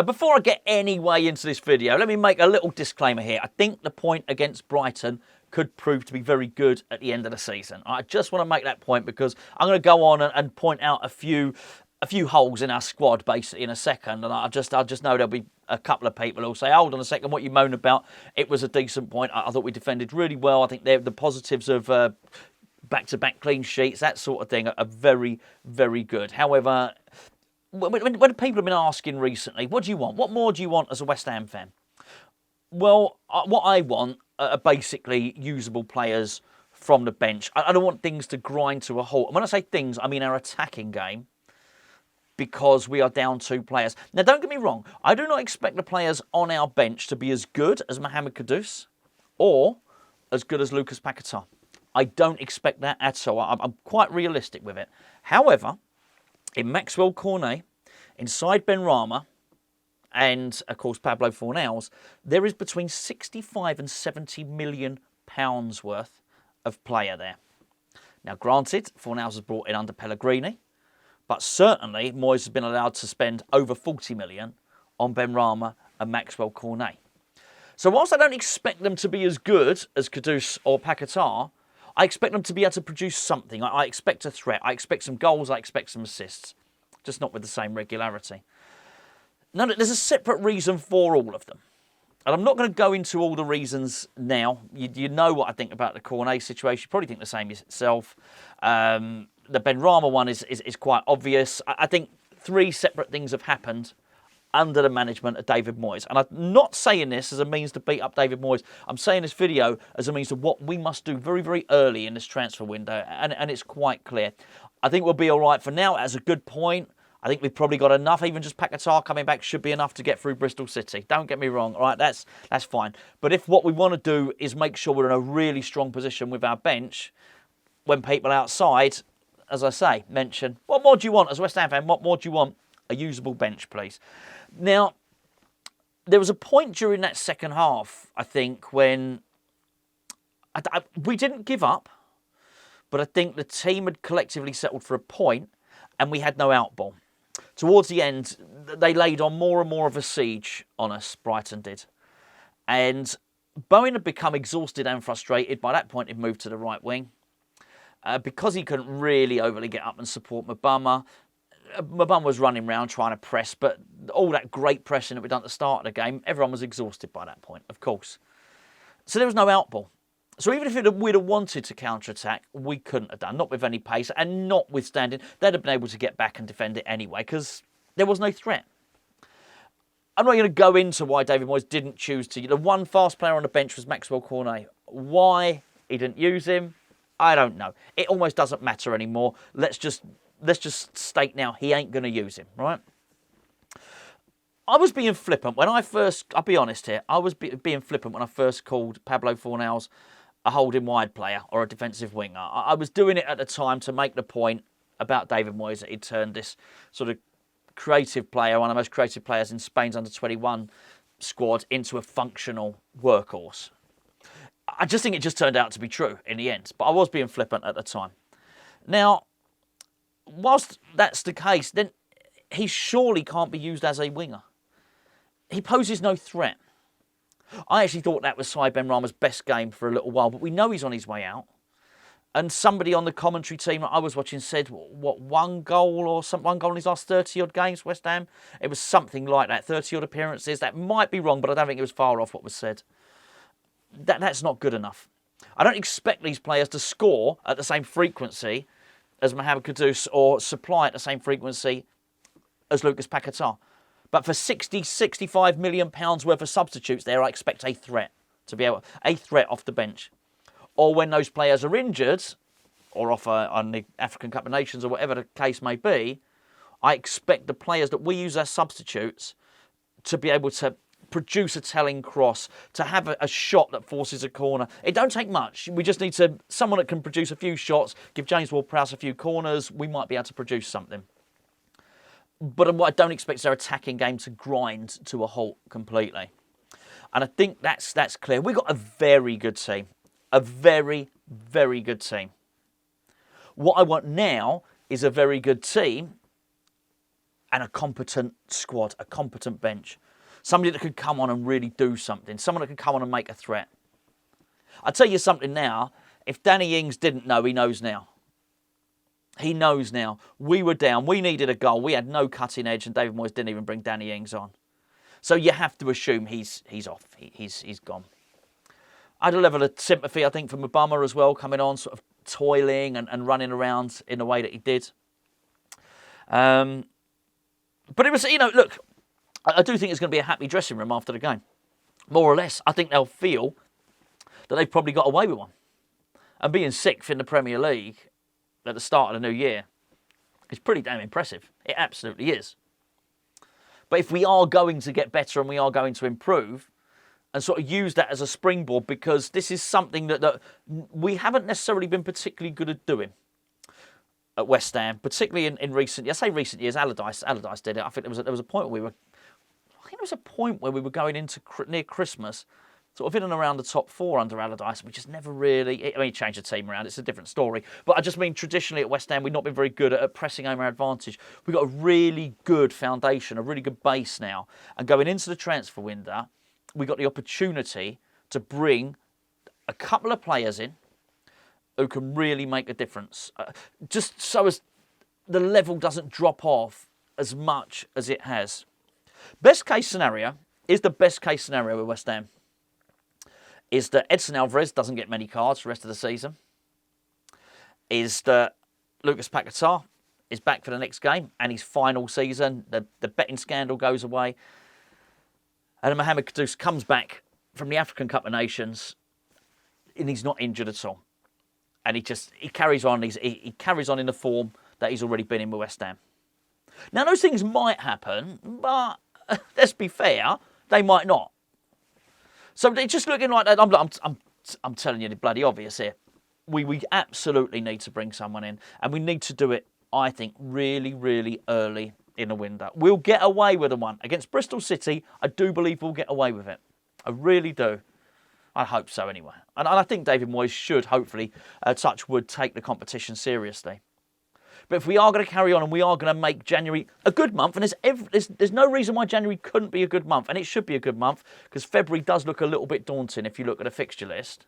Before I get any way into this video, let me make a little disclaimer here. I think the point against Brighton could prove to be very good at the end of the season. I just want to make that point because I'm going to go on and point out a few holes in our squad basically in a second, and I just know there'll be a couple of people who'll say, hold on a second, what you moan about? It was a decent point. I thought we defended really well. I think the positives of back-to-back clean sheets, that sort of thing, are very, very good. However, when people have been asking recently, what do you want? What more do you want as a West Ham fan? Well, what I want are basically usable players from the bench. I don't want things to grind to a halt. And when I say things, I mean our attacking game, because we are down 2 players. Now, don't get me wrong. I do not expect the players on our bench to be as good as Mohammed Kudus or as good as Lucas Paqueta. I don't expect that at all. I'm quite realistic with it. However, in Maxwell Cornet, inside Benrahma, and of course Pablo Fornals, there is between 65 and 70 million pounds worth of player there. Now, granted, Fornals was brought in under Pellegrini, but certainly Moyes has been allowed to spend over 40 million on Benrahma and Maxwell Cornet. So whilst I don't expect them to be as good as Kudus or Paqueta, I expect them to be able to produce something. I expect a threat. I expect some goals. I expect some assists. Just not with the same regularity. Now, there's a separate reason for all of them. And I'm not going to go into all the reasons now. You know what I think about the Cornet situation. You probably think the same yourself. The Benrahma one is quite obvious. I think 3 separate things have happened under the management of David Moyes. And I'm not saying this as a means to beat up David Moyes. I'm saying this video as a means to what we must do very, very early in this transfer window. And it's quite clear. I think we'll be all right for now. That's a good point. I think we've probably got enough. Even just Paqueta coming back should be enough to get through Bristol City. Don't get me wrong. All right, that's fine. But if what we want to do is make sure we're in a really strong position with our bench, when people outside, as I say, mention, what more do you want as a West Ham fan? What more do you want? A usable bench, please. Now, there was a point during that second half, I think, when we didn't give up, but I think the team had collectively settled for a point and we had no outball. Towards the end, they laid on more and more of a siege on us, Brighton did. And Bowen had become exhausted and frustrated. By that point, he'd moved to the right wing. Because he couldn't really overly get up and support Mbama was running around trying to press, but all that great pressing that we'd done at the start of the game, everyone was exhausted by that point, of course. So there was no outball. So even if we'd have wanted to counter-attack, we couldn't have done, not with any pace, and notwithstanding, they'd have been able to get back and defend it anyway, because there was no threat. I'm not going to go into why David Moyes didn't choose to. The one fast player on the bench was Maxwell Cornet. Why he didn't use him, I don't know. It almost doesn't matter anymore. Let's just state now, he ain't going to use him, right? I was being flippant when I first, I'll be honest here, I was being flippant when I first called Pablo Fornals a holding wide player or a defensive winger. I was doing it at the time to make the point about David Moyes that he'd turned this sort of creative player, one of the most creative players in Spain's under-21 squad, into a functional workhorse. I just think it just turned out to be true in the end, but I was being flippant at the time. Now, whilst that's the case, then he surely can't be used as a winger. He poses no threat. I actually thought that was Sai Benrahma's best game for a little while, but we know he's on his way out. And somebody on the commentary team that I was watching said, what, one goal in his last 30-odd games, West Ham? It was something like that, 30-odd appearances. That might be wrong, but I don't think it was far off what was said. That's not good enough. I don't expect these players to score at the same frequency as Mohammed Kudus or supply at the same frequency as Lucas Paqueta. But for 60, 65 million pounds worth of substitutes there, I expect a threat to be able, a threat off the bench. Or when those players are injured, or off on the African Cup of Nations, or whatever the case may be, I expect the players that we use as substitutes to be able to produce a telling cross, to have a shot that forces a corner. It don't take much. We just need someone that can produce a few shots, give James Ward-Prowse a few corners. We might be able to produce something. But what I don't expect is their attacking game to grind to a halt completely. And I think that's clear. We've got a very good team. A very, very good team. What I want now is a very good team and a competent squad, a competent bench. Somebody that could come on and really do something. Someone that could come on and make a threat. I'll tell you something now. If Danny Ings didn't know, he knows now. He knows now. We were down. We needed a goal. We had no cutting edge, and David Moyes didn't even bring Danny Ings on. So you have to assume he's off. He's gone. I had a level of sympathy, I think, for Mohammed as well, coming on, sort of toiling and running around in the way that he did. But it was, look, I do think it's going to be a happy dressing room after the game. More or less. I think they'll feel that they've probably got away with one. And being sixth in the Premier League at the start of the new year is pretty damn impressive. It absolutely is. But if we are going to get better and we are going to improve and sort of use that as a springboard, because this is something that we haven't necessarily been particularly good at doing at West Ham, particularly in recent years. I say recent years, Allardyce did it. I think there was a point where we were going into near Christmas, sort of in and around the top four under Allardyce. We just never really, he changed the team around. It's a different story. But I just mean traditionally at West Ham, we've not been very good at pressing home our advantage. We've got a really good foundation, a really good base now. And going into the transfer window, we got the opportunity to bring a couple of players in who can really make a difference. Just so as the level doesn't drop off as much as it has. Best case scenario is the best case scenario with West Ham. Is that Edson Alvarez doesn't get many cards for the rest of the season. Is that Lucas Paqueta is back for the next game and his final season. The betting scandal goes away. And Mohammed Kudus comes back from the African Cup of Nations and he's not injured at all. And he carries on. He carries on in the form that he's already been in with West Ham. Now, those things might happen, but let's be fair, they might not. So it's just looking like that. I'm telling you the bloody obvious here. We absolutely need to bring someone in. And we need to do it, I think, really, really early in the window. We'll get away with the one. Against Bristol City, I do believe we'll get away with it. I really do. I hope so anyway. And I think David Moyes should, hopefully, touch wood, take the competition seriously. But if we are going to carry on and we are going to make January a good month, and there's no reason why January couldn't be a good month, and it should be a good month, because February does look a little bit daunting if you look at the fixture list.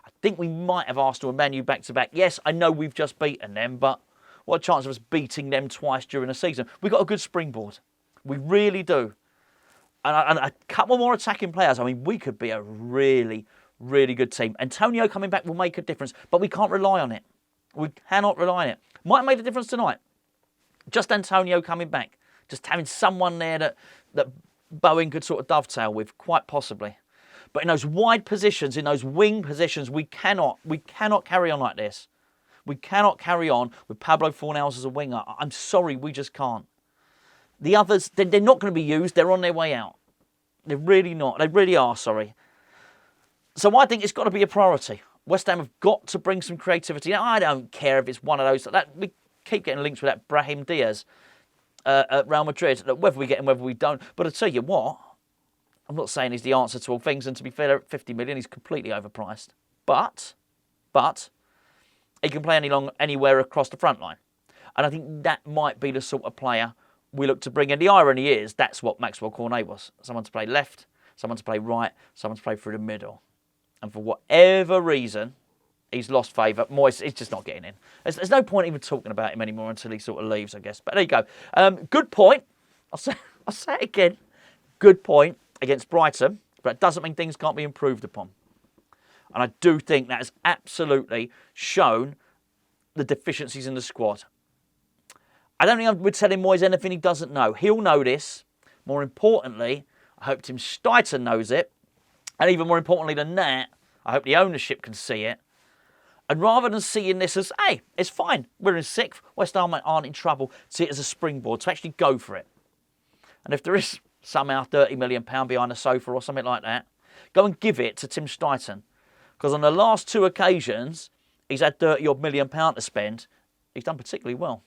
I think we might have Arsenal and Man U back-to-back. Yes, I know we've just beaten them, but what chance of us beating them twice during the season? We've got a good springboard. We really do. And a couple more attacking players. I mean, we could be a really, really good team. Antonio coming back will make a difference, but we can't rely on it. We cannot rely on it. Might have made a difference tonight. Just Antonio coming back. Just having someone there that Bowen could sort of dovetail with, quite possibly. But in those wide positions, in those wing positions, we cannot carry on like this. We cannot carry on with Pablo Fornals as a winger. I'm sorry, we just can't. The others, they're not going to be used. They're on their way out. They're really not. They really are, sorry. So I think it's got to be a priority. West Ham have got to bring some creativity. Now, I don't care if it's one of those. We keep getting links with that Brahim Diaz at Real Madrid. Whether we get him, whether we don't. But I tell you what, I'm not saying he's the answer to all things. And to be fair, at 50 million, he's completely overpriced. But he can play anywhere across the front line. And I think that might be the sort of player we look to bring in. The irony is that's what Maxwell Cornet was. Someone to play left, someone to play right, someone to play through the middle. And for whatever reason, he's lost favour. Moyes is just not getting in. There's no point even talking about him anymore until he sort of leaves, I guess. But there you go. Good point. I'll say it again. Good point against Brighton. But it doesn't mean things can't be improved upon. And I do think that has absolutely shown the deficiencies in the squad. I don't think we're telling Moyes anything he doesn't know. He'll know this. More importantly, I hope Tim Steidten knows it. And even more importantly than that, I hope the ownership can see it. And rather than seeing this as, hey, it's fine, we're in sixth, West Ham aren't in trouble, see it as a springboard to actually go for it. And if there is somehow £30 million behind the sofa or something like that, go and give it to Tim Steidten. Because on the last two occasions, he's had £30 odd million to spend. He's done particularly well.